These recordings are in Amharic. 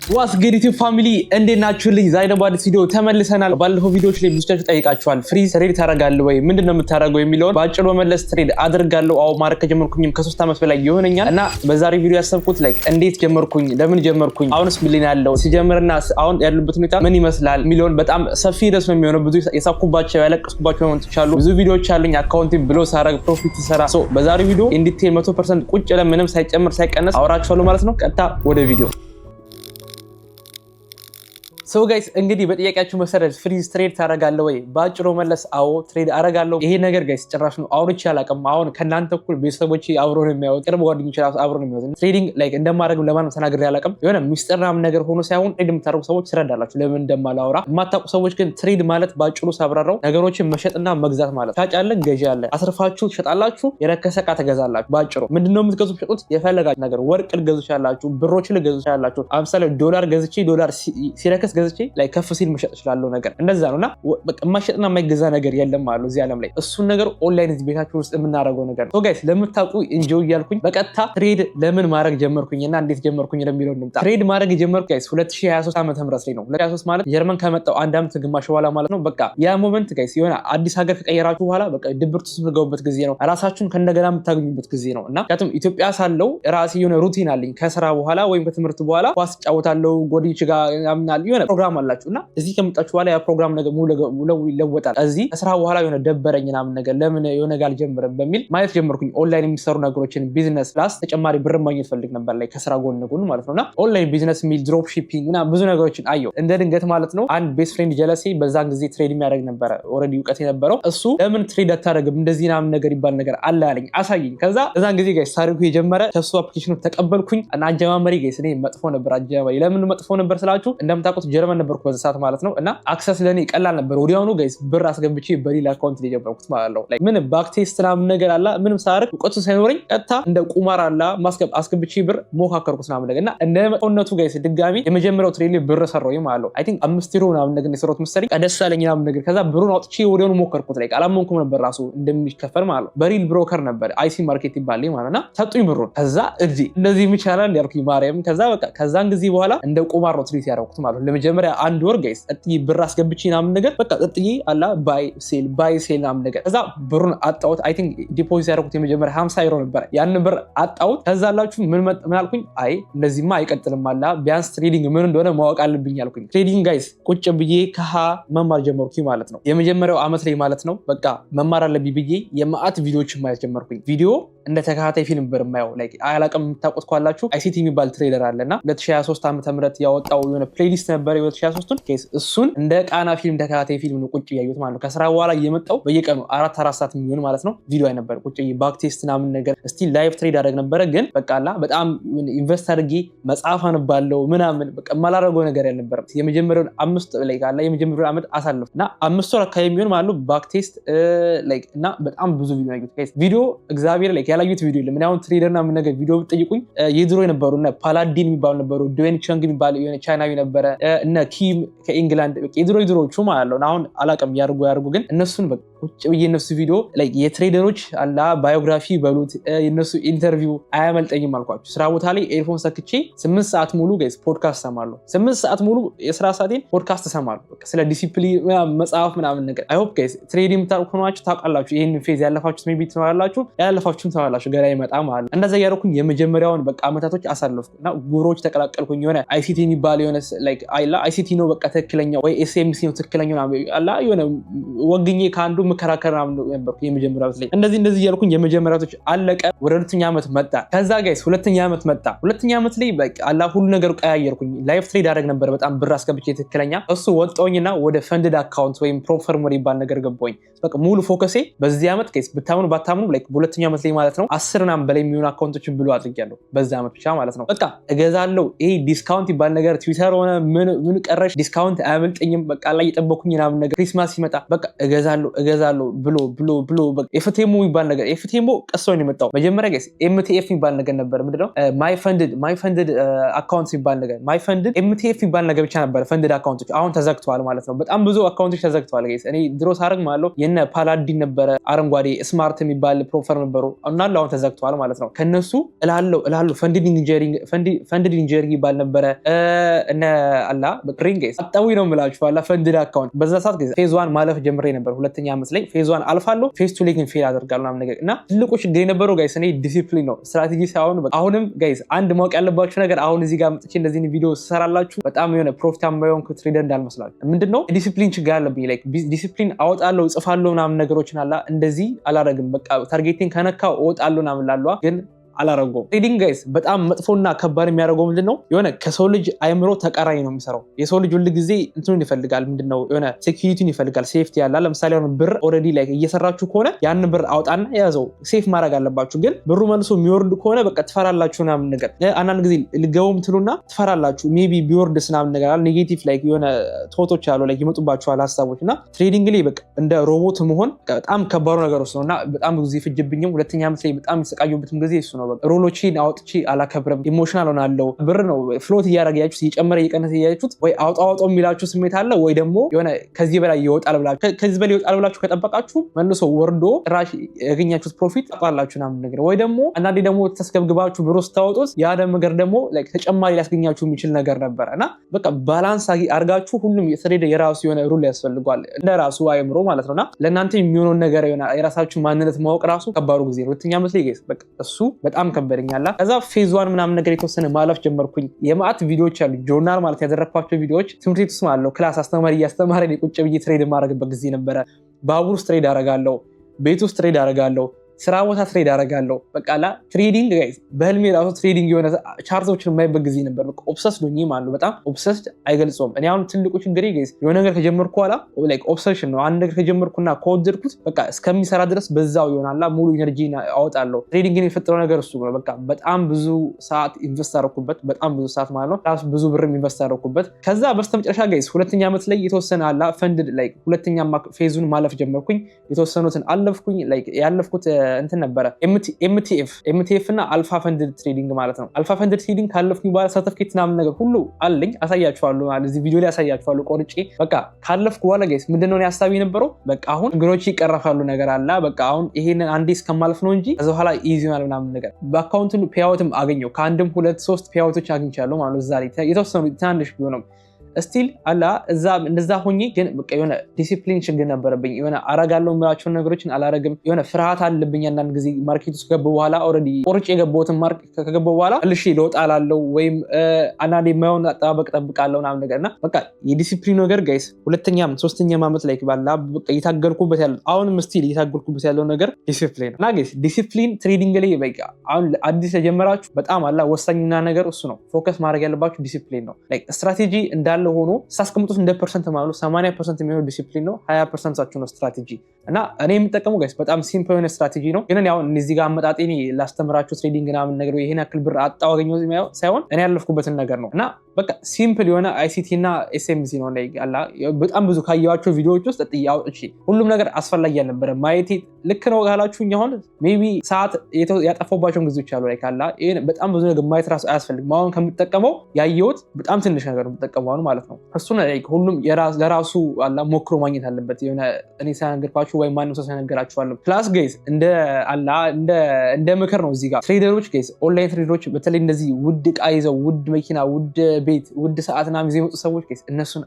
ዋስ ግድ ዩቲዩብ ፋሚሊ እንዴት ናችሁልኝ? ዛሬ ደግሞ አዲስ ቪዲዮ ተመልሰናል። ባለፈው ቪዲዮዎች ላይ ብዙዎቻችሁ ጠይቃችኋል። ፍሪዝ ትሬድ ታደርጋለህ ወይ? ምንድነው የምታደርገው የሚለውን በአጭሩ መመለስ ትሬድ አደርጋለሁ። አዎ ማድረግ ከጀመርኩኝም ከ3 ዓመት በላይ ይሆነኛል እና በዛሬ ቪዲዮ ያሰብኩት እንዴት ጀመርኩኝ፣ ለምን ጀመርኩኝ፣ አሁንስ ምን ላይ ያለው ሲጀምርና አሁን ያሉበት ሁኔታ ምን ይመስላል የሚለውን በጣም ሰፊ ርዕስ ነው የሚሆነው። ብዙ የሳኩባቸው ያለቀስኩባቸው ሞመንቶች አሉ። ብዙ ቪዲዮዎች አሉኝ አካውንቲንግ ብሎ ሳረግ ፕሮፊት ሰራ። በዛሬ ቪዲዮ ኢን ዲቴል 100% ቁጭ ለምንም ሳይጨምር ሳይቀነስ አወራችኋለሁ ማለት ነው። ቀጥታ ወደ ቪዲዮ ጋይስ እንግዲህ በጥያቄያችሁ መሰረት ፍሪዝ ትሬድ ታደርጋለህ ወይ? በአጭሩ መለስ አዎ ትሬድ አደርጋለሁ። ይሄ ነገር ጋይስ ጭራሽ ነው አውርቼ አላውቅም። አሁን ከእናንተ እኩል ቤተሰቦቼ አብሮ ነው የሚያወጡት፣ ቅርብ ጓደኞቼ አብሮ ነው የሚያወጡት። ትሬዲንግ እንደማደርግም ለማንም ተናግሬ አላውቅም። የሆነ ሚስጥርናም ነገር ሆኖ ሳይሆን ትሬድ የምታደርጉ ሰዎች ትረዳላችሁ ለምን እንደማላወራ። የማታውቁ ሰዎች ግን ትሬድ ማለት በአጭሩ ሳብራራው ነገሮችን መሸጥና መግዛት ማለት። ሻጭ አለ፣ ገዢ አለ። አስርፋችሁ ትሸጣላችሁ፣ የረከሰ ዕቃ ትገዛላችሁ። በአጭሩ ምንድነው የምትገዙት? ሸጡት የፈለጋችሁ ነገር ወርቅ ልገዙ ይችላላችሁ፣ ብሮች ልገዙ ይችላላችሁ። ለምሳሌ ዶላር ገዝቼ ዶላር ሲረከስ ገዝቼ ከፍ ሲል መሸጥ ይችላል ነገር እንደዛ ነውና በቃ ማሸጥና የማይገዛ ነገር የለም አሉ እዚህ ዓለም ላይ። እሱን ነገር ኦንላይን እዚህ ቤታችሁ ውስጥ የምናደርገው ነገር ነው። ጋይስ ለምታውቁ ኢንጆይ እያልኩኝ በቀጥታ ትሬድ ለምን ማድረግ ጀመርኩኝና እንዴት ጀመርኩኝ ለሚለው እንምጣ። ትሬድ ማድረግ የጀመርኩ ጋይስ 2023 ዓመተ ምህረት ላይ ነው። 2023 ማለት ጀርመን ከመጣው አንድ ዓመት ግማሽ በኋላ ማለት ነው። በቃ ያ ሞመንት ጋይስ የሆነ አዲስ ሀገር ከቀየራችሁ በኋላ በቃ ድብርት ውስጥ የምትገቡበት ጊዜ ነው። ራሳችሁን ከእንደገና የምታገኙበት ጊዜ ነው እና ምክንያቱም ኢትዮጵያ ሳለው ራሴ የሆነ ሩቲን አለኝ። ከስራ በኋላ ወይም ከትምህርት በኋላ ኳስ እጫወታለሁ፣ ጓደኞቼ ጋር ምናምን የሆነ ፕሮግራም አላችሁ እና እዚህ ከመጣችሁ በኋላ ያ ፕሮግራም ነገር ሙሉ ይለወጣል። እዚህ ከስራ በኋላ የሆነ ደበረኝ ምናምን ነገር ለምን የሆነ ነገር አልጀምርም በሚል ማየት ጀመርኩኝ። ኦንላይን የሚሰሩ ነገሮችን ቢዝነስ ፕላስ ተጨማሪ ብር ማግኘት ፈልግ ነበር ላይ ከስራ ጎን ጎን ማለት ነውና ኦንላይን ቢዝነስ ሚል ድሮፕ ሺፒንግ እና ብዙ ነገሮችን አየሁ። እንደ ድንገት ማለት ነው አንድ ቤስት ፍሬንድ ጀለሴ በዛን ጊዜ ትሬድ የሚያደርግ ነበረ። ኦልሬዲ እውቀት የነበረው እሱ ለምን ትሬድ አታደርግም እንደዚህ ምናምን ነገር ይባል ነገር አለ አለኝ፣ አሳየኝ። ከዛ እዛን ጊዜ ጋይስ ታሪኩ የጀመረ ከሱ አፕሊኬሽኑ ተቀበልኩኝ እና አጀማመሪ ጋይስ እኔ መጥፎ ነበር። አጀማመሪ ለምን መጥፎ ነበር ስላችሁ እንደምታውቁት ጀርመን ነበርኩ በዛ ሰዓት ማለት ነው እና አክሰስ ለኔ ቀላል ነበር። ወዲያውኑ ጋይስ ብር አስገብቼ በሌላ አካውንት ላይ ጀመርኩት ማለት ነው። ምን ባክ ቴስት ምናምን ነገር አለ ምንም ሳርክ እውቀቱ ሳይኖረኝ ቀጥታ እንደ ቁማር አለ አስገብቼ ብር ሞካከርኩት ምናምን ነገር እና እንደ መጥፎነቱ ጋይስ ድጋሚ የመጀመሪያው ትሬድ ብር ሰራሁኝ ማለት ነው። አይ ቲንክ 5 ዩሮ ምናምን ነገር የሰራሁት መሰለኝ። ደስ አለኝ ምናምን ነገር። ከዛ ብሩን አውጥቼ ወዲያውኑ ሞከርኩት ላይ አላመንኩም ነበር ራሱ እንደሚከፈል ማለት ነው። በሪል ብሮከር ነበር አይሲ ማርኬት ይባል ማለትና ሰጡኝ ብሩን። ከዛ እንደዚህ ይቻላል ያልኩኝ ማርያም። ከዛ በቃ ከዛን ጊዜ በኋላ እንደ ቁማር ነው ትሬድ ያደረኩት ማለት ነው። ለመጀመሪያ አንድ ወር ጋይስ ብር አስገብቼ ምናምን ነገር በቃ ጥጥዬ አላ ባይ ሴል ምናምን ነገር። ከዛ ብሩን አጣሁት። አይ ቲንክ ዲፖዚት ያደረኩት የመጀመሪያ 50 ዩሮ ነበር። ያን ብር አጣሁት። ከዛ አላችሁ ምን አልኩኝ? አይ እንደዚህማ አይቀጥልም አላ ቢያንስ ትሬዲንግ ምን እንደሆነ ማወቅ አለብኝ አልኩኝ። ትሬዲንግ ጋይስ ቁጭ ብዬ ከሀ መማር ጀመርኩኝ ማለት ነው። የመጀመሪያው ዓመት ላይ ማለት ነው በቃ መማር አለብኝ ብዬ የማአት ቪዲዮዎችን ማየት ጀመርኩኝ። ቪዲዮ እንደ ተከታታይ ፊልም ብር ማየው ላይ አላቀም የምታውቁት ካላችሁ አይሲቲ የሚባል ትሬደር አለና 2023 ዓመተ ምህረት ያወጣው የሆነ ፕሌሊስት ነበር የ2023ን ኬስ እሱን እንደ ቃና ፊልም ተከታታይ ፊልም ነው ቁጭ ያዩት ማለት ነው። ከስራ በኋላ እየመጣው በየቀኑ 4 ሰዓት የሚሆን ማለት ነው ቪዲዮ አይ ነበር ቁጭ ባክ ቴስት ምናምን ነገር እስቲ ላይቭ ትሬድ አደረግ ነበረ። ግን በቃላ በጣም ኢንቨስት አድርጌ መጽሐፍ አንባለው ምናምን በቃ ማላረገው ነገር ያልነበረም። የመጀመሪያውን 5 ላይ ካላ የመጀመሪያውን ዓመት አሳልፍ እና 5 ወር አካባቢ የሚሆን ማለት ነው ባክ ቴስት ላይክ እና በጣም ብዙ ቪዲዮ ያዩት ጋይስ። ቪዲዮ እግዚአብሔር ላይ ያላዩት ቪዲዮ የለም። እኔ አሁን ትሬደርና ምን ነገር ቪዲዮ ብትጠይቁኝ የድሮ የነበሩ እና ፓላዲን የሚባሉ ነበሩ፣ ዱዌን ቻንግ የሚባል የሆነ ቻይናዊ ነበረ እና ኪም ከኢንግላንድ የድሮቹ ማለት ነው። አሁን አላቀም ያርጉ ግን እነሱን በቃ ቁጭ ብዬ እነሱ ቪዲዮ ላይ የትሬደሮች አላ ባዮግራፊ በሉት የነሱ ኢንተርቪው አያመልጠኝም አልኳችሁ። ስራ ቦታ ላይ ኤርፎን ሰክቼ 8 ሰዓት ሙሉ ጋይስ ፖድካስት ሰማለሁ። 8 ሰዓት ሙሉ የስራ ሰዓቴን ፖድካስት ሰማለሁ በቃ ስለ ዲሲፕሊን መጽሐፍ ምናምን ነገር። አይ ሆፕ ጋይስ ትሬዲንግ የምታውቁ ሆናችሁ ታውቃላችሁ። ይሄን ፌዝ ያለፋችሁት ሜቢ ትኖራላችሁ፣ ያለፋችሁም ትኖራላችሁ። ገና ይመጣ ማለት እንደዛ ያደረኩኝ የመጀመሪያውን በቃ አመታቶች አሳለፍኩ እና ጉሮች ተቀላቀልኩኝ። የሆነ አይሲቲ የሚባል የሆነ ላይክ አይሲቲ ነው በቃ ትክክለኛው ወይ ኤስኤምሲ ነው ትክክለኛው አላ የሆነ ወግኜ ከአንዱ መከራከር ነበርኩ የመጀመሪያው ላይ። እንደዚህ ያልኩኝ የመጀመሪያቶች አለቀ። ወደ ሁለተኛ ዓመት መጣ። ከዛ ጋይስ ሁለተኛ ዓመት መጣ። ሁለተኛ ዓመት ላይ በቃ አላ ሁሉ ነገር ቀያየርኩኝ። ላይቭ ትሬድ አደረግ ነበር በጣም ብር አስገብቼ ትክክለኛ እሱ ወጣውኝና ወደ ፈንድድ አካውንት ወይም ፕሮፈርም ይባል ነገር ገባኝ። በቃ ሙሉ ፎከሴ በዚህ ዓመት ጋይስ ብታምኑ ባታምኑ ላይክ በሁለተኛ ዓመት ላይ ማለት ነው 10 ምናምን በላይ የሚሆኑ አካውንቶችን ብሎ አድርጌያለሁ በዛ ዓመት ብቻ ማለት ነው። በቃ እገዛለሁ። ይሄ ዲስካውንት ይባል ነገር ትዊተር ሆነ ምን ቀረሽ ዲስካውንት አያመልጠኝም። በቃ ላይ እየጠበኩኝ ምናምን ነገር ክሪስማስ ሲመጣ በቃ እገዛለሁ ገዛለሁ ብሎ ኤፍቲኤም የሚባል ነገር ኤፍቲኤም ቀስ ነው የመጣው። መጀመሪያ ጋይስ ኤምቲኤፍ የሚባል ነገር ነበር። ምንድነው ማይ ፈንድድ አካውንት የሚባል ነገር ማይ ፈንድድ ኤምቲኤፍ የሚባል ነገር ብቻ ነበር ፈንድድ አካውንቶች። አሁን ተዘግተዋል ማለት ነው። በጣም ብዙ አካውንቶች ተዘግተዋል ጋይስ። እኔ ድሮ ሳረግ ማለት የነ ፓላዲን ነበረ አረንጓዴ ስማርት የሚባል ፕሮፈር ነበሩ እና አሁን ተዘግተዋል ማለት ነው። ከነሱ እላለሁ ፈንድድ ኢንጂነሪንግ ይባል ነበረ እነ አላ በክሪንግ ጋይስ አጣዊ ነው የምላችሁ አላ ፈንድድ አካውንት። በዛ ሰዓት ጋይስ ፌዝ 1 ማለፍ ጀምሬ ነበር። ሁለተኛ ዓመት ላይ ፌዝ 1 አልፋለሁ፣ ፌዝ 2 ላይ ግን ፌል አደርጋለሁ ምናምን ነገር እና ትልቁ ችግር የነበረው ጋይስ እኔ ዲሲፕሊን ነው ስትራቴጂ ሳይሆን አሁንም ጋይስ አንድ ማወቅ ያለባችሁ ነገር አሁን እዚህ ጋር መጥቼ እንደዚህ ቪዲዮ ሰራላችሁ በጣም የሆነ ፕሮፊታማ የሆንኩ ትሬደር እንዳልመስላችሁ። ምንድነው ዲሲፕሊን ችግር አለብኝ። ላይክ ዲሲፕሊን አወጣለሁ ጽፋለሁ ምናምን ነገሮችን አላ እንደዚህ አላረግም። በቃ ታርጌቲንግ ከነካው እወጣለሁ ምናምን ላሏ ግን አላረገውም። ትሬዲንግ ጋይስ በጣም መጥፎና ከባድ የሚያደርገው ምንድነው የሆነ ከሰው ልጅ አይምሮ ተቃራኒ ነው የሚሰራው። የሰው ልጅ ሁሉ ጊዜ እንትኑን ይፈልጋል። ምንድነው የሆነ ሴኩሪቲን ይፈልጋል፣ ሴፍቲ ያለ። ለምሳሌ አሁን ብር ኦልሬዲ ላይ እየሰራችሁ ከሆነ ያን ብር አውጣና ያዘው፣ ሴፍ ማድረግ አለባችሁ። ግን ብሩ መልሶ የሚወርድ ከሆነ በቃ ትፈራላችሁ ምናምን ነገር። አንዳንድ ጊዜ ልገቡም ትሉና ትፈራላችሁ። ሜቢ ቢወርድስ ምናምን ነገር አለ። ኔጌቲቭ ላይ የሆነ ቶቶች አሉ ላይ ይመጡባችኋል ሀሳቦች እና ትሬዲንግ ላይ በቃ እንደ ሮቦት መሆን በጣም ከባዱ ነገር ውስጥ ነው እና በጣም ብዙ ጊዜ ፍጅብኝም። ሁለተኛ ዓመት ላይ በጣም የተሰቃየሁበትም ጊዜ እሱ ነው። ሮሎችን አውጥቼ አላከብርም። ኢሞሽናል ሆናለሁ። ብር ነው ፍሎት እያደረገ ያችሁት እየጨመረ እየቀነሰ እያያችሁት ወይ አውጣው የሚላችሁ ስሜት አለ ወይ ደግሞ የሆነ ከዚህ በላይ ይወጣል ብላችሁ ከጠበቃችሁ መልሶ ወርዶ ራሽ ያገኛችሁት ፕሮፊት ታጣላችሁ ምናምን ነገር። ወይ ደግሞ አንዳንዴ ደግሞ ተስገብግባችሁ ብር ስታወጡት ያ ነገር ደግሞ ተጨማሪ ሊያስገኛችሁ የሚችል ነገር ነበረ እና በቃ ባላንስ አድርጋችሁ ሁሉም ትሬደር የራሱ የሆነ ሩል ያስፈልጓል እንደ ራሱ አይምሮ ማለት ነውና ለእናንተ የሚሆነውን ነገር የራሳችሁ ማንነት ማወቅ ራሱ ከባዱ ጊዜ ነው። ሁለተኛ ዓመት ላይ በቃ እሱ በጣም ከበደኛላ። ከዛ ፌዝ 1 ምናምን ነገር የተወሰነ ማለፍ ጀመርኩኝ። የማአት ቪዲዮዎች አሉ ጆርናል ማለት ያደረኳቸው ቪዲዮዎች ትምህርት ቤት ውስጥ ማለት ነው። ክላስ አስተማሪ እያስተማረኝ ቁጭ ብዬ ትሬድ የማደርግበት ጊዜ ነበረ። ባቡር ውስጥ ትሬድ አደርጋለሁ፣ ቤት ውስጥ ትሬድ አደርጋለሁ፣ ስራ ቦታ ትሬድ አደርጋለሁ። በቃላ ትሬዲንግ ጋይስ በህልሜ ራሱ ትሬዲንግ የሆነ ቻርቶችን የማይበት ጊዜ ነበር። በቃ ኦብሰስ ነው ማለት ነው። በጣም ኦብሰስ አይገልጸውም። እኔ አሁን ትልቁ ችግሬ ጋይስ የሆነ ነገር ከጀመርኩ በኋላ ላይክ ኦብሰሽን ነው። አንድ ነገር ከጀመርኩና ከወደድኩት በቃ እስከሚሰራ ድረስ በዛው ይሆናላ ሙሉ ኢነርጂ አወጣለሁ። ትሬዲንግን የፈጠረው ነገር እሱ ነው። በቃ በጣም ብዙ ሰዓት ኢንቨስት አደረኩበት። በጣም ብዙ ሰዓት ማለት ነው። ራሱ ብዙ ብርም ኢንቨስት አደረኩበት። ከዛ በስተመጨረሻ ጋይስ ሁለተኛ ዓመት ላይ የተወሰነ አላ ፈንድድ ላይክ ሁለተኛ ፌዙን ማለፍ ጀመርኩኝ። የተወሰኑትን አለፍኩኝ። ላይክ ያለፍኩት እንትን ነበረ ኤምቲኤፍ እና አልፋ ፈንድድ ትሬዲንግ ማለት ነው። አልፋ ፈንድድ ትሬዲንግ ካለፍኩኝ በኋላ ሰርቲፊኬት ምናምን ነገር ሁሉ አለኝ፣ አሳያችኋለሁ ማለት እዚህ ቪዲዮ ላይ አሳያችኋለሁ ቆርጬ። በቃ ካለፍኩ በኋላ ጋይስ ምንድነው ሀሳቢ የነበረው በቃ አሁን ችግሮች ይቀረፋሉ ነገር አለ። በቃ አሁን ይሄንን አንዴ እስከማልፍ ነው እንጂ ከዛ በኋላ ኢዚ ይሆናል ምናምን ነገር። በአካውንቱ ፔይአውትም አገኘው ከአንድም 2-3 ፔይአውቶች አግኝቻለሁ ማለት ነው። እዛ ላይ የተወሰኑ ትናንሽ ቢሆንም ስቲል አላ እዛ እንደዛ ሆኜ ግን በቃ የሆነ ዲሲፕሊን ችግር ነበረብኝ። የሆነ አረጋለሁ የምላቸውን ነገሮችን አላረግም። የሆነ ፍርሃት አለብኝ። አንዳንድ ጊዜ ማርኬት ውስጥ ገቡ በኋላ ኦልሬዲ ቆርጬ የገባሁትን ማርኬት ከገባሁ በኋላ ልሽ ለውጥ አላለው ወይም አንዳንዴ የማይሆን አጠባበቅ ጠብቃለሁ ምናምን ነገር እና በቃ የዲሲፕሊን ነገር ጋይስ ሁለተኛም ሶስተኛም ዓመት ላይ ባላ በቃ እየታገልኩበት ያለው አሁንም ስቲል እየታገልኩበት ያለው ነገር ዲሲፕሊን እና ጋይስ ዲሲፕሊን ትሬዲንግ ላይ በቃ አሁን አዲስ የጀመራችሁ በጣም አላ ወሳኝና ነገር እሱ ነው። ፎከስ ማድረግ ያለባችሁ ዲሲፕሊን ነው። ላይክ ስትራቴጂ እንዳለ ሆኖ ሳስቀምጡት እንደ ፐርሰንት ማለት 80% የሚሆነው ዲሲፕሊን ነው፣ 20% ነው ስትራቴጂ። እና እኔ የምጠቀመው ጋይስ በጣም ሲምፕል የሆነ ስትራቴጂ ነው። ግን ያው እዚህ ጋር አመጣጤ ላስተምራችሁ ትሬዲንግ ምናምን ነገር ይሄን ያክል ብር አጣው አገኘው ሳይሆን እኔ ያለፍኩበትን ነገር ነው። እና በቃ ሲምፕል የሆነ አይሲቲ እና ኤስኤምሲ ነው። በጣም ብዙ ካየኋቸው ቪዲዮዎች ውስጥ አውጥቼ ሁሉም ነገር አስፈላጊ አልነበረ ማየቴ ልክ ነው ካላችሁኝ አሁን ሜይ ቢ ሰዓት ያጠፋባቸውን ጊዜዎች አሉ ላይ ካላ በጣም ብዙ ነገር ማየት ራሱ አያስፈልግም። አሁን ከምጠቀመው ያየሁት በጣም ትንሽ ነገር የምጠቀመው ማለት ነው። እሱን ሁሉም ለራሱ አላ ሞክሮ ማግኘት አለበት። የሆነ እኔ ሳይነገርኳችሁ ወይም ማንም ሰው ሳይነገራችኋለሁ። ፕላስ ጋይስ እንደ ምክር ነው እዚህ ጋር ትሬደሮች ጋይስ ኦንላይን ትሬደሮች በተለይ እንደዚህ ውድ ዕቃ ይዘው ውድ መኪና ውድ ቤት ውድ ሰዓትና ይዘው የመጡ ሰዎች ጋይስ እነሱን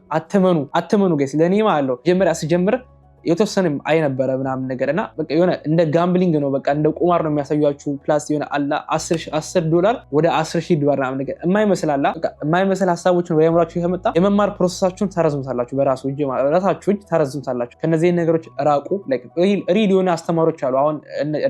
አትመኑ ጋይስ። ለእኔ ማለት ነው መጀመሪያ ስጀምር የተወሰነም አይ ነበረ ምናምን ነገር እና በቃ የሆነ እንደ ጋምብሊንግ ነው። በቃ እንደ ቁማር ነው የሚያሳዩአችሁ። ፕላስ የሆነ አላ $10 ወደ $10,000 ምናምን ነገር የማይመስል ሀሳቦችን ወደ አእምሯችሁ ከመጣ የመማር ፕሮሰሳችሁን ታረዝሙታላችሁ። ራሳችሁ እጅ ታረዝሙታላችሁ። ከነዚህ ነገሮች ራቁ። ሪል የሆነ አስተማሪዎች አሉ። አሁን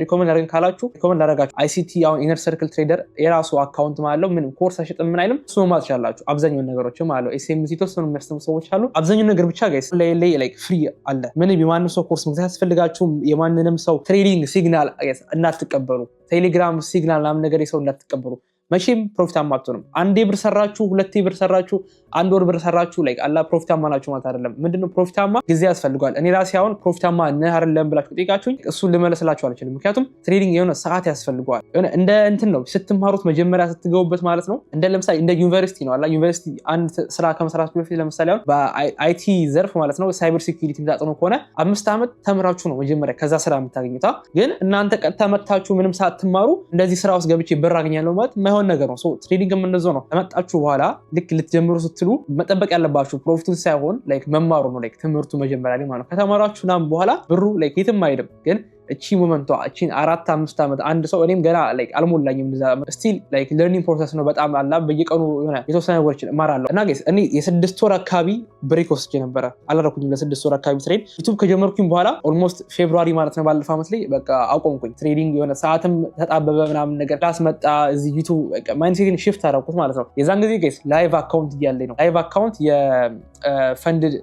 ሪኮመንድ አድርገን ካላችሁ ሪኮመንድ አደረጋችሁ አይሲቲ አሁን ኢነር ሰርክል ትሬደር የራሱ አካውንት ማለት ምንም ኮርስ አይሸጥም ምን አይልም። እሱ መማር ትችላላችሁ። አብዛኛውን ነገሮች ማለት ኤስኤምሲ የተወሰኑ የሚያስተምሩ ሰዎች አሉ። አብዛኛውን ነገር ብቻ ጋይስ ላይ ፍሪ አለ። ምን የማንም ሰው ኮርስ መግዛት ያስፈልጋችሁም የማንንም ሰው ትሬዲንግ ሲግናል እንዳትቀበሉ። ቴሌግራም ሲግናል ምናምን ነገር የሰው እንዳትቀበሉ። መቼም ፕሮፊታማ አትሆንም። አንዴ ብር ሰራችሁ፣ ሁለቴ ብር ሰራችሁ፣ አንድ ወር ብር ሰራችሁ ላይ አላ ፕሮፊታማ ናችሁ ማለት አይደለም። ምንድነው ፕሮፊታማ? ጊዜ ያስፈልገዋል። እኔ ራሴ አሁን ፕሮፊታማ ነህ አይደለም ብላችሁ ጠይቃችሁኝ እሱን ልመለስላችሁ አልችልም። ምክንያቱም ትሬዲንግ የሆነ ሰዓት ያስፈልገዋል። የሆነ እንደ እንትን ነው ስትማሩት መጀመሪያ ስትገቡበት ማለት ነው። እንደ ለምሳሌ እንደ ዩኒቨርሲቲ ነው አላ ዩኒቨርሲቲ አንድ ስራ ከመስራታችሁ በፊት ለምሳሌ አሁን በአይቲ ዘርፍ ማለት ነው ሳይበር ሴኩሪቲ የምታጠኑ ከሆነ 5 ዓመት ተምራችሁ ነው መጀመሪያ ከዛ ስራ የምታገኙት። ግን እናንተ ቀጥታ መታችሁ ምንም ሳትማሩ እንደዚህ ስራ ውስጥ ገብቼ ብር አገኛለሁ ማለት ማይሆን ነገር ነው። ትሬዲንግ እንደዛው ነው። ከመጣችሁ በኋላ ልክ ልትጀምሩ ስትሉ መጠበቅ ያለባችሁ ፕሮፊቱን ሳይሆን መማሩ ነው። ትምህርቱ መጀመሪያ ላይ ማለት ነው። ከተማራችሁ ምናምን በኋላ ብሩ የትም አይሄድም። ግን እቺ ሞመንቷ እቺን 4-5 ዓመት አንድ ሰው እኔም ገና አልሞላኝም ስቲል ለርኒንግ ፕሮሰስ ነው። በጣም አላ በየቀኑ የሆነ የተወሰነ ነገሮችን እማራለሁ እና ጋይስ እኔ የ6 ወር አካባቢ ብሬክ ወስጄ ነበረ። አላደረኩኝም ለ6 ወር አካባቢ ትሬድ ዩቲዩብ ከጀመርኩኝ በኋላ ኦልሞስት ፌብሩዋሪ ማለት ነው ባለፈው ዓመት ላይ በቃ አቆምኩኝ ትሬዲንግ። የሆነ ሰዓትም ተጣበበ ምናምን ነገር ክላስ መጣ እዚህ ዩቲዩብ ማይንድሴትን ሽፍት አደረኩት ማለት ነው። የዛን ጊዜ ጋይስ ላይቭ አካውንት እያለኝ ነው ላይቭ አካውንት የፈንድድ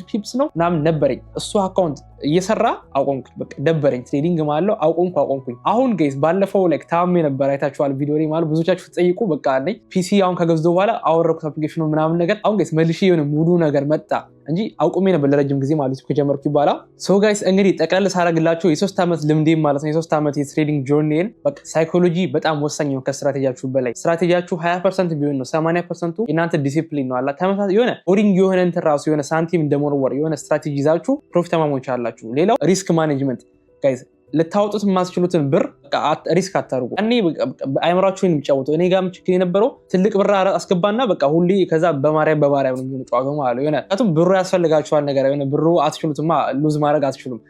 ፒፕስ ነው ምናምን ነበረኝ። እሱ አካውንት እየሰራ አቆምኩኝ። በቃ ደበረኝ ትሬዲንግ ማለው አቆምኩኝ። አሁን ጋይስ ባለፈው ታሜ ነበር አይታችኋል ቪዲዮ ላይ ማለት ብዙዎቻችሁ ትጠይቁ በቃ አለኝ ፒሲ አሁን ከገዝቶ በኋላ አወረኩት አፕሊኬሽኑ ምናምን ነገር። አሁን ጋይስ መልሼ የሆነ ሙሉ ነገር መጣ እንጂ አውቁሜ ነበር ለረጅም ጊዜ ማለት ከጀመርኩ ይባላ። ሶ ጋይስ እንግዲህ ጠቅለል ሳረግላችሁ የ3 ዓመት ልምዴም ማለት ነው የ3 ዓመት የትሬዲንግ ጆርኒን በቃ ሳይኮሎጂ በጣም ወሳኝ ነው ከስትራቴጂያችሁ በላይ። ስትራቴጂያችሁ 20% ቢሆን ነው 80% የናንተ ዲሲፕሊን ነው አላ ተመሳሳይ የሆነ ቦሪንግ የሆነ እንትን ራሱ የሆነ ሳንቲም እንደሞርወር የሆነ ስትራቴጂ ይዛችሁ ፕሮፊታማ መሆን አላችሁ። ሌላው ሪስክ ማኔጅመንት ጋይስ ልታወጡት የማስችሉትን ብር ሪስክ አታርጉ። እኔ አይምራችሁን የሚጫወቱ እኔ ጋር ችግር የነበረው ትልቅ ብር አስገባና በቃ ሁሌ ከዛ በማርያም ነው የሚጫወተው ማለት ነው። የሆነ ብሩ ያስፈልጋችኋል ነገር የሆነ ብሩ አትችሉትማ ሉዝ ማድረግ አትችሉም።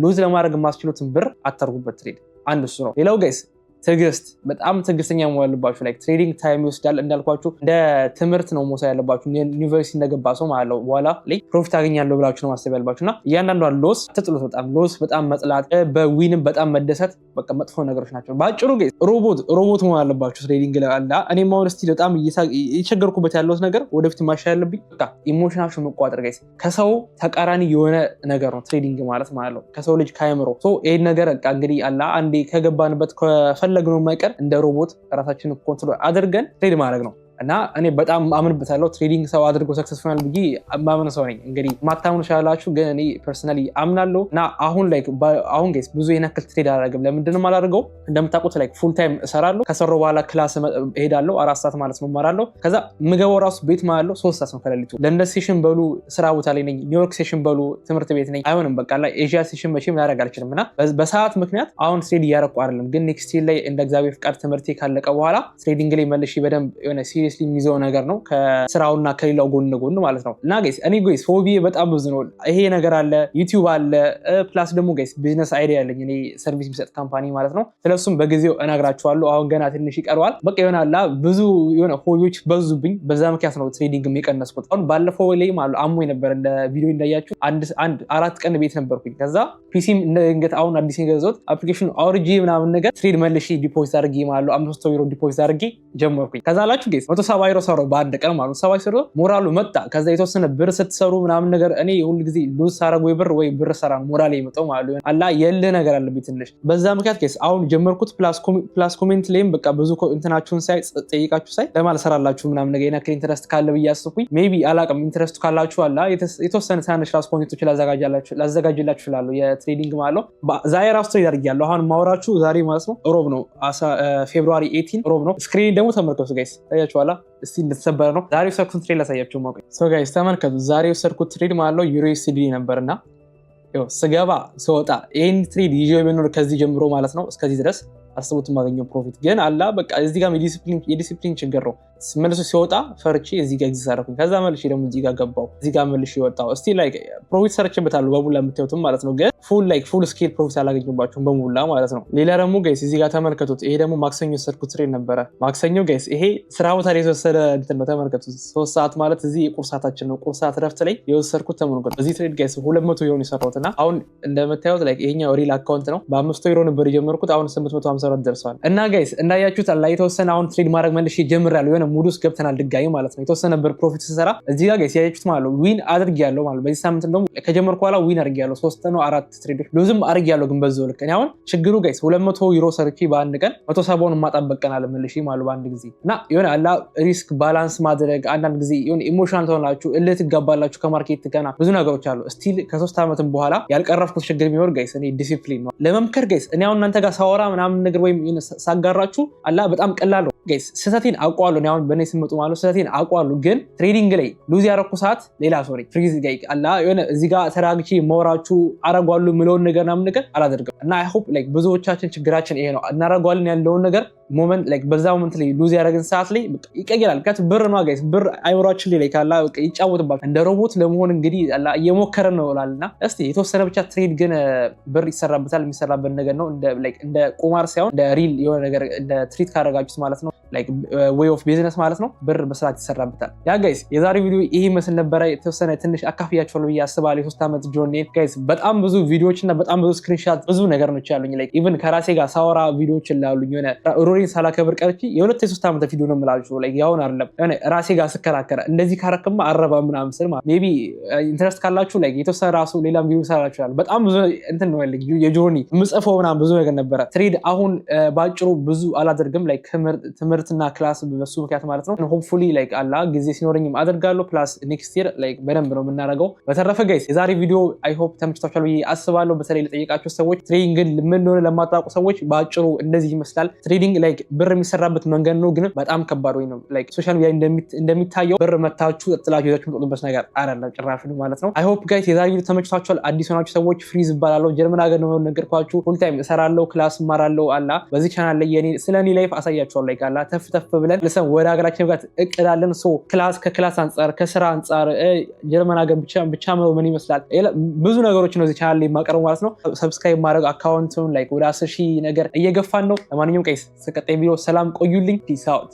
ሉዝ ለማድረግ የማስችሉትን ብር አታርጉበት ትሬድ። አንድ እሱ ነው። ሌላው ጋይስ ትዕግስት፣ በጣም ትዕግስተኛ መሆን ያለባችሁ። ትሬዲንግ ታይም ይወስዳል እንዳልኳችሁ እንደ ትምህርት ነው መውሰድ ያለባችሁ። ዩኒቨርሲቲ እንደገባ ሰው ማለት ነው። በኋላ ፕሮፊት አገኛለሁ ብላችሁ ነው ማሰብ ያለባችሁ እና እያንዳንዷን ሎስ አትጥሉት። በጣም መጥላት፣ በዊንም በጣም መደሰት በቃ መጥፎ ነገሮች ናቸው። በአጭሩ ሮቦት መሆን ያለባችሁ ትሬዲንግ ላይ አለ። እኔም አሁን ስቲል በጣም እየቸገርኩበት ያለሁት ነገር ወደፊት ማሻሻል ያለብኝ በቃ ኢሞሽናችሁ መቋጠር ጋይስ። ከሰው ተቃራኒ የሆነ ነገር ነው ትሬዲንግ ማለት ነው። ከሰው ልጅ ካይምሮ ይሄን ነገር በቃ እንግዲህ አላ አንዴ ከገባንበት ፈለግነው የማይቀር እንደ ሮቦት ራሳችንን ኮንትሮል አድርገን ትሬድ ማድረግ ነው እና እኔ በጣም አምንበታለሁ። ትሬዲንግ ሰው አድርጎ ሰክሰስፉል ብዬ ማመን ሰው ነኝ። እንግዲህ ማታምኑ ሻላችሁ ግን እኔ ፐርሰናሊ አምናለሁ እና አሁን ጋይስ ብዙ የነክል ትሬድ አላደርግም። ለምንድነው የማላደርገው? እንደምታውቁት ፉል ታይም እሰራለሁ። ከሰራሁ በኋላ ክላስ እሄዳለሁ 4 ሰዓት ማለት ነው እማራለሁ። ከዛ ምገባው ራሱ ቤት ማለት 3 ሰዓት ነው ከሌሊቱ። ለንደን ሴሽን በሉ ስራ ቦታ ላይ ነኝ፣ ኒውዮርክ ሴሽን በሉ ትምህርት ቤት ነኝ። አይሆንም በቃ ኤዥያ ሴሽን መቼም ላደርግ አልችልም እና በሰዓት ምክንያት አሁን ትሬድ እያደረኩ አይደለም። ግን ኔክስት ላይ እንደ እግዚአብሔር ፍቃድ ትምህርቴ ካለቀ በኋላ ትሬዲንግ ላይ መልሼ በደንብ የሆነ የሚይዘው ነገር ነው ከስራውና ከሌላው ጎን ለጎን ማለት ነው። እና ጋይስ እኔ ጋይስ ፎቢ በጣም ብዙ ነው። ይሄ ነገር አለ፣ ዩቲዩብ አለ፣ ፕላስ ደግሞ ጋይስ ቢዝነስ አይዲያ ያለኝ እኔ ሰርቪስ የሚሰጥ ካምፓኒ ማለት ነው። ስለሱም በጊዜው እነግራችኋለሁ። አሁን ገና ትንሽ ይቀረዋል። በቃ ይሆናላ ብዙ የሆነ ሆዮች በዙብኝ። በዛ ምክንያት ነው ትሬዲንግ የቀነስኩት። አሁን ባለፈው ላይ ማለት አሞኝ ነበር እንደ ቪዲዮ እንዳያችሁ 4 ቀን ቤት ነበርኩኝ። ከዛ ፒሲም እንደገት አሁን አዲስ የገዛሁት አፕሊኬሽኑ አውርጄ ምናምን ነገር ትሬድ መልሼ ዲፖዚት አድርጌ ማለት 500 ዩሮ ዲፖዚት አድርጌ ጀመርኩኝ። ከዛ አላችሁ ጋይስ 170 ዩሮ ሰራው በአንድ ቀን ማለት 70 ዩሮ ሞራሉ መጣ። ከዛ የተወሰነ ብር ስትሰሩ ምናምን ነገር እኔ ሁሉ ጊዜ ሉዝ ሳረግ ወይ ብር ሰራ ሞራል ይመጣው ማለት ነው። አላ የልህ ነገር አለብኝ ትንሽ። በዛ ምክንያት ጋይስ አሁን ጀመርኩት። ፕላስ ኮሜንት ላይም በቃ ብዙ እንትናችሁን ሳይ ጠይቃችሁ ሳይ ለማለት ሰራላችሁ ምናምን ነገር የነከ ኢንትረስት ካለ ብዬ አስኩኝ። ሜቢ አላቅም ኢንትረስቱ ካላችሁ አላ የተወሰነ ሳንሽ ራስ ኮንቴንቶች ላዘጋጅላችሁ እላለሁ የትሬዲንግ ማለት ነው። ዛሬ ራሱ ትሬድ አድርጌያለሁ። አሁን ማውራችሁ ዛሬ ማለት ነው ሮብ ነው ፌብሩዋሪ 18 ሮብ ነው። ስክሪን ደግሞ ተመልከቱ ጋይስ ታያችኋላ። እስቲ እንደተሰበረ ነው። ዛሬ ወሰድኩት ትሬድ ላሳያችሁ ማለት ነው። ሶ ጋይስ ተመልከቱ። ዛሬ ወሰድኩት ትሬድ ማለት ነው ዩኤስዲ ነበርና ስገባ ስወጣ ይሄን ትሬድ ይዤ በኖር ከዚህ ጀምሮ ማለት ነው እስከዚህ ድረስ አስቡት የማገኘው ፕሮፊት ግን አላ በቃ እዚህ ጋር የዲሲፕሊን ችግር ነው። መልሶ ሲወጣ ፈርቼ እዚህ ጋር ኤግዚት አደረኩኝ። ከዛ መልሼ ደግሞ እዚህ ጋር ገባው፣ እዚህ ጋር መልሼ ወጣው። እስቲ ፕሮፊት ሰርቼበታለሁ በሙላ የምታዩትም ማለት ነው። ግን ፉል ስኬል ፕሮፊት አላገኘባቸውም በሙላ ማለት ነው። ሌላ ደግሞ ጋይስ እዚህ ጋር ተመልከቱት። ይሄ ደግሞ ማክሰኞ የወሰድኩት ትሬድ ነበረ። ማክሰኞ ጋይስ ይሄ ስራ ቦታ ላይ የተወሰደ እንትን ነው። ተመልከቱት 3 ሰዓት ማለት እዚህ የቁርስ ሰዓታችን ነው። ቁርስ ሰዓት ረፍት ላይ የወሰድኩት ተመልከቱ። እዚህ ትሬድ ጋይስ 200 ዩሮ የሰራሁት እና አሁን እንደምታዩት ይሄኛው ሪል አካውንት ነው። በ500 ዩሮ ነበር የጀመርኩት። አሁን 852 ደርሷል። እና ጋይስ እንዳያችሁት አላ የተወሰነ አሁን ትሬድ ማድረግ መልሼ ጀምሬያለሁ። የሆነ ሙድ ውስጥ ገብተናል ድጋሚ ማለት ነው። የተወሰነ ብር ፕሮፊት ስሰራ እዚህ ጋር ጋይስ ያያችሁት ማለት ነው ዊን አድርጌያለሁ ማለት ነው። በዚህ ሳምንት እንደውም ከጀመርኩ በኋላ ዊን አድርጌያለሁ 3 ነው 4 ትሬዶች ሉዝም አድርጌያለሁ። ግን በዛው ልክ እኔ አሁን ችግሩ ጋይስ 200 ዩሮ ሰርቼ በአንድ ቀን 170ውን ማጣበቅ ቀን አለ መልሼ ማለት በአንድ ጊዜ እና የሆነ አላ ሪስክ ባላንስ ማድረግ አንዳንድ ጊዜ የሆነ ኢሞሽናል ትሆናላችሁ፣ እልህ ትጋባላችሁ ከማርኬት ገና ብዙ ነገሮች አሉ። ስቲል ከ3 ዓመትም በኋላ ያልቀረፍኩት ችግር ቢኖር ጋይስ እኔ ዲሲፕሊን ነው ለመምከር ጋይስ። እኔ አሁን እናንተ ጋር ሳወራ ምናምን ነገር ወይም ሳጋራችሁ አላ በጣም ቀላል ነው ጋይስ። ስህተቴን አውቀዋለሁ። እኔ አሁን በእኔ ስመጡ ማለት ስህተቴን አውቀዋለሁ። ግን ትሬዲንግ ላይ ሉዝ ያደረኩ ሰዓት ሌላ ሶሪ ፍሪዝ ጋይ አላ የሆነ እዚህ ጋር ተራግቼ መወራችሁ አረጋለሁ ምለውን ነገር ምናምን ነገር አላደርግም እና አይ ሆፕ ላይክ ብዙዎቻችን ችግራችን ይሄ ነው። እናረጋለን ያለውን ነገር ሞመንት ላይክ በዛ ሞመንት ላይ ሉዝ ያደረግን ሰዓት ላይ ይቀየራል። ምክንያቱም ብር ነው ጋይስ፣ ብር አይምሯችን ላይ ካላ ይጫወትባል። እንደ ሮቦት ለመሆን እንግዲህ አላ እየሞከረን ነው እላለና እስቲ የተወሰነ ብቻ ትሬድ ግን ብር ይሰራበታል። የሚሰራበት ነገር ነው እንደ ቁማር ሳይሆን እንደ ሪል የሆነ ነገር እንደ ትሪት ካደረጋችሁት ማለት ነው ላይክ ዌይ ኦፍ ቢዝነስ ማለት ነው። ብር በስርዓት ይሰራበታል። ያ ጋይስ የዛሬው ቪዲዮ ይሄ መስል ነበረ። የተወሰነ ትንሽ አካፍያችኋለሁ ብዬ አስባለሁ። የ3 ዓመት ጆርኒ ጋይስ በጣም ብዙ ቪዲዮዎች እና በጣም ብዙ ስክሪንሻት ብዙ ነገር ነው ያሉኝ። ላይክ ኢቭን ከራሴ ጋር ሳወራ ቪዲዮዎች ላሉኝ የሆነ ሮሪን ሳላከብር ቀርቼ የ2 የ3 ዓመት ቪዲዮ ነው የምላችሁ። ላይክ ያውን አይደለም የሆነ ራሴ ጋር ስከራከረ እንደዚህ ካረክማ አረባ ምናምን ስል ማለት ሜቢ ኢንተረስት ካላችሁ ላይክ የተወሰነ ራሱ ሌላም ቪዲዮ ሰራችሁ ያለ በጣም ብዙ እንትን ነው ያለኝ የጆርኒ ምጽፈው ምናምን ብዙ ነገር ነበረ። ትሬድ አሁን ባጭሩ ብዙ አላደርግም ላይክ ትምህርትና ክላስ በሱ ምክንያት ማለት ነው። ሆፕፉሊ ላይክ አላ ጊዜ ሲኖረኝም አደርጋለሁ። ፕላስ ኔክስት ይር ላይክ በደንብ ነው የምናደርገው። በተረፈ ጋይስ የዛሬ ቪዲዮ አይ ሆፕ ተመችቷችኋል ብዬ አስባለሁ። በተለይ ለጠየቃችሁ ሰዎች ትሬዲንግን ምን እንደሆነ ለማታውቁ ሰዎች በአጭሩ እንደዚህ ይመስላል። ትሬዲንግ ላይክ ብር የሚሰራበት መንገድ ነው፣ ግን በጣም ከባድ ወይ ነው ላይክ ሶሻል ሚዲያ እንደሚታየው ብር መታችሁ ጥላችሁ ይዛችሁ የምትወጡበት ነገር አይደለም ጭራሽ ማለት ነው። አይ ሆፕ ጋይስ የዛሬ ቪዲዮ ተመችቷችኋል። አዲስ ሆናችሁ ሰዎች ፍሪዝ እባላለሁ። ጀርመን ሀገር ነው ነገርኳችሁ። ፉል ታይም እሰራለሁ፣ ክላስ እማራለሁ። አላ በዚህ ቻናል ላይ ስለኔ ላይፍ አሳያችኋለሁ። ላይክ አላ ተፍ ብለን ለሰው ወደ ሀገራችን ጋር እቅዳለን። ሶ ክላስ ከክላስ አንጻር ከስራ አንጻር ጀርመን ሀገር ብቻ ምን ይመስላል ብዙ ነገሮች ነው እዚህ ቻናል ላይ የማቀርበው ማለት ነው። ሰብስክራይብ ማድረግ አካውንቱን ላይክ ወደ 10,000 ነገር እየገፋን ነው። ለማንኛውም ቀይስ ቀጣይ ቪዲዮ ሰላም ቆዩልኝ። ፒስ አውት